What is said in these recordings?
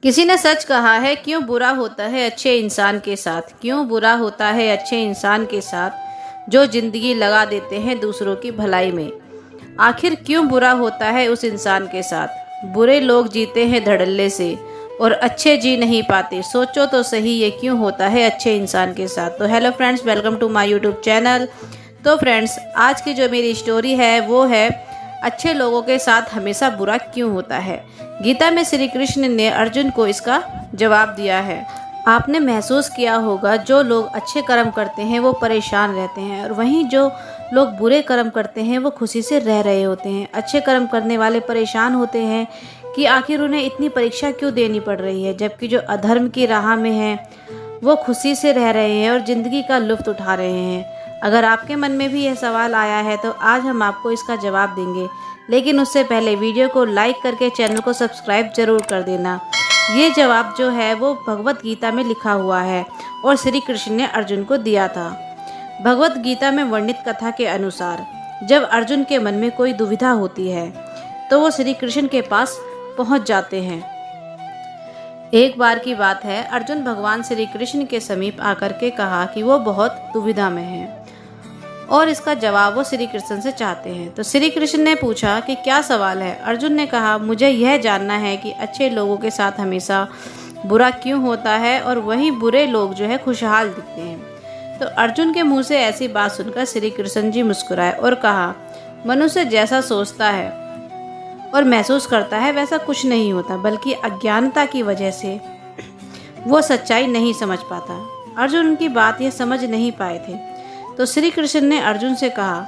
किसी ने सच कहा है, क्यों बुरा होता है अच्छे इंसान के साथ, क्यों बुरा होता है अच्छे इंसान के साथ जो जिंदगी लगा देते हैं दूसरों की भलाई में। आखिर क्यों बुरा होता है उस इंसान के साथ। बुरे लोग जीते हैं धड़ल्ले से और अच्छे जी नहीं पाते। सोचो तो सही, ये क्यों होता है अच्छे इंसान के साथ। तो hello friends, welcome to my YouTube channel. तो फ्रेंड्स, आज की जो मेरी स्टोरी है वो है अच्छे लोगों के साथ हमेशा बुरा क्यों होता है। गीता में श्री कृष्ण ने अर्जुन को इसका जवाब दिया है। आपने महसूस किया होगा, जो लोग अच्छे कर्म करते हैं वो परेशान रहते हैं और वहीं जो लोग बुरे कर्म करते हैं वो खुशी से रह रहे होते हैं। अच्छे कर्म करने वाले परेशान होते हैं कि आखिर उन्हें इतनी परीक्षा क्यों देनी पड़ रही है, जबकि जो अधर्म की राह में हैं वो खुशी से रह रहे हैं और ज़िंदगी का लुत्फ़ उठा रहे हैं। अगर आपके मन में भी यह सवाल आया है तो आज हम आपको इसका जवाब देंगे, लेकिन उससे पहले वीडियो को लाइक करके चैनल को सब्सक्राइब जरूर कर देना। ये जवाब जो है वो भगवत गीता में लिखा हुआ है और श्री कृष्ण ने अर्जुन को दिया था। भगवत गीता में वर्णित कथा के अनुसार जब अर्जुन के मन में कोई दुविधा होती है तो वो श्री कृष्ण के पास पहुंच जाते हैं। एक बार की बात है, अर्जुन भगवान श्री कृष्ण के समीप आकर के कहा कि वो बहुत दुविधा में है और इसका जवाब वो श्री कृष्ण से चाहते हैं। तो श्री कृष्ण ने पूछा कि क्या सवाल है। अर्जुन ने कहा, मुझे यह जानना है कि अच्छे लोगों के साथ हमेशा बुरा क्यों होता है और वहीं बुरे लोग जो है खुशहाल दिखते हैं। तो अर्जुन के मुंह से ऐसी बात सुनकर श्री कृष्ण जी मुस्कुराए और कहा, मनुष्य जैसा सोचता है और महसूस करता है वैसा कुछ नहीं होता, बल्कि अज्ञानता की वजह से वो सच्चाई नहीं समझ पाता। अर्जुन उनकी बात ये समझ नहीं पाए थे। तो श्री कृष्ण ने अर्जुन से कहा,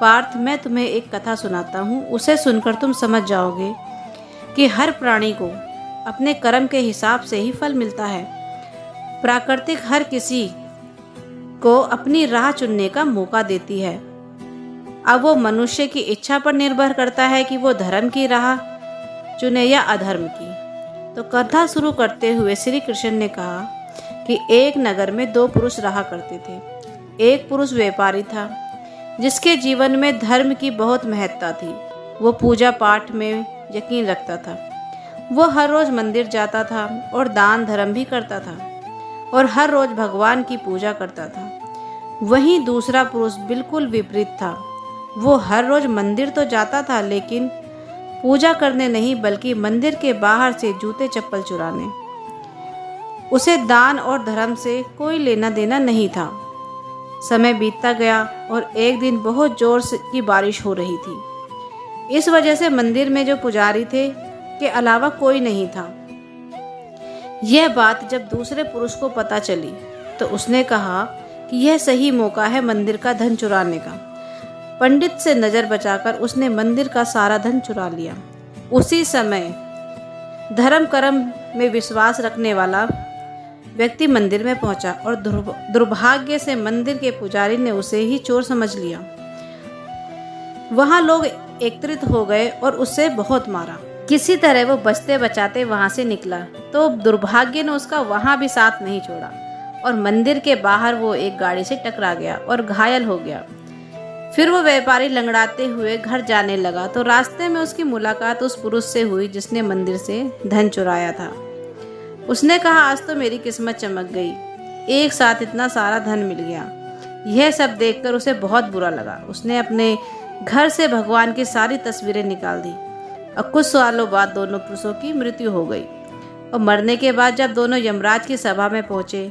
पार्थ, मैं तुम्हें एक कथा सुनाता हूँ, उसे सुनकर तुम समझ जाओगे कि हर प्राणी को अपने कर्म के हिसाब से ही फल मिलता है। प्राकृतिक हर किसी को अपनी राह चुनने का मौका देती है। अब वो मनुष्य की इच्छा पर निर्भर करता है कि वो धर्म की राह चुने या अधर्म की। तो कथा शुरू करते हुए श्री कृष्ण ने कहा कि एक नगर में दो पुरुष रहा करते थे। एक पुरुष व्यापारी था जिसके जीवन में धर्म की बहुत महत्ता थी। वो पूजा पाठ में यकीन रखता था। वो हर रोज मंदिर जाता था और दान धर्म भी करता था और हर रोज भगवान की पूजा करता था। वहीं दूसरा पुरुष बिल्कुल विपरीत था। वो हर रोज मंदिर तो जाता था, लेकिन पूजा करने नहीं बल्कि मंदिर के बाहर से जूते चप्पल चुराने। उसे दान और धर्म से कोई लेना देना नहीं था। समय बीतता गया और एक दिन बहुत जोर से की बारिश हो रही थी। इस वजह से मंदिर में जो पुजारी थे के अलावा कोई नहीं था। यह बात जब दूसरे पुरुष को पता चली तो उसने कहा कि यह सही मौका है मंदिर का धन चुराने का। पंडित से नज़र बचाकर उसने मंदिर का सारा धन चुरा लिया। उसी समय धर्म कर्म में विश्वास रखने वाला व्यक्ति मंदिर में पहुंचा और दुर्भाग्य से मंदिर के पुजारी ने उसे ही चोर समझ लिया। वहां लोग एकत्रित हो गए और उसे बहुत मारा। किसी तरह वो बचते बचाते वहां से निकला तो दुर्भाग्य ने उसका वहां भी साथ नहीं छोड़ा और मंदिर के बाहर वो एक गाड़ी से टकरा गया और घायल हो गया। फिर वो व्यापारी लंगड़ाते हुए घर जाने लगा तो रास्ते में उसकी मुलाकात उस पुरुष से हुई जिसने मंदिर से धन चुराया था। उसने कहा, आज तो मेरी किस्मत चमक गई, एक साथ इतना सारा धन मिल गया। यह सब देखकर उसे बहुत बुरा लगा। उसने अपने घर से भगवान की सारी तस्वीरें निकाल दी और कुछ सालों बाद दोनों पुरुषों की मृत्यु हो गई। और मरने के बाद जब दोनों यमराज की सभा में पहुंचे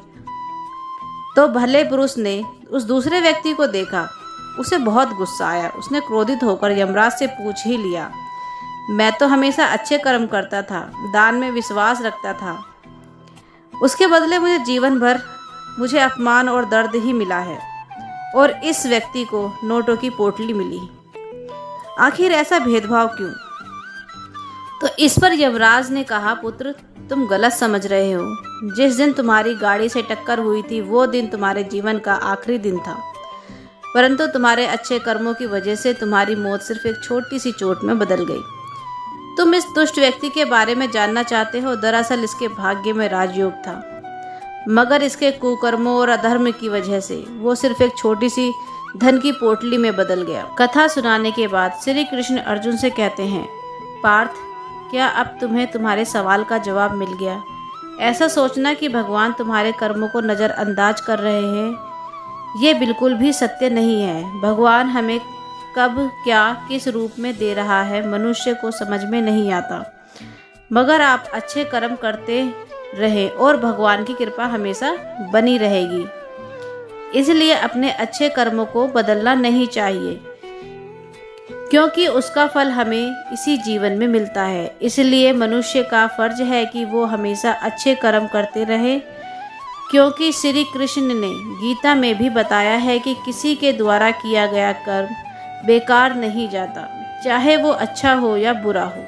तो भले पुरुष ने उस दूसरे व्यक्ति को देखा। उसे बहुत गुस्सा आया। उसने क्रोधित होकर यमराज से पूछ ही लिया, मैं तो हमेशा अच्छे कर्म करता था, दान में विश्वास रखता था, उसके बदले मुझे जीवन भर अपमान और दर्द ही मिला है और इस व्यक्ति को नोटों की पोटली मिली। आखिर ऐसा भेदभाव क्यों? तो इस पर यमराज ने कहा, पुत्र, तुम गलत समझ रहे हो। जिस दिन तुम्हारी गाड़ी से टक्कर हुई थी वो दिन तुम्हारे जीवन का आखिरी दिन था, परंतु तुम्हारे अच्छे कर्मों की वजह से तुम्हारी मौत सिर्फ एक छोटी सी चोट में बदल गई। तुम इस दुष्ट व्यक्ति के बारे में जानना चाहते हो। दरअसल इसके भाग्य में राजयोग था, मगर इसके कुकर्मों और अधर्म की वजह से वो सिर्फ एक छोटी सी धन की पोटली में बदल गया। कथा सुनाने के बाद श्री कृष्ण अर्जुन से कहते हैं, पार्थ, क्या अब तुम्हें तुम्हारे सवाल का जवाब मिल गया? ऐसा सोचना कि भगवान तुम्हारे कर्मों को नज़रअंदाज कर रहे हैं, ये बिल्कुल भी सत्य नहीं है। भगवान हमें कब क्या किस रूप में दे रहा है मनुष्य को समझ में नहीं आता, मगर आप अच्छे कर्म करते रहे और भगवान की कृपा हमेशा बनी रहेगी। इसलिए अपने अच्छे कर्मों को बदलना नहीं चाहिए, क्योंकि उसका फल हमें इसी जीवन में मिलता है। इसलिए मनुष्य का फर्ज है कि वो हमेशा अच्छे कर्म करते रहे, क्योंकि श्री कृष्ण ने गीता में भी बताया है कि किसी के द्वारा किया गया कर्म बेकार नहीं जाता, चाहे वो अच्छा हो या बुरा हो।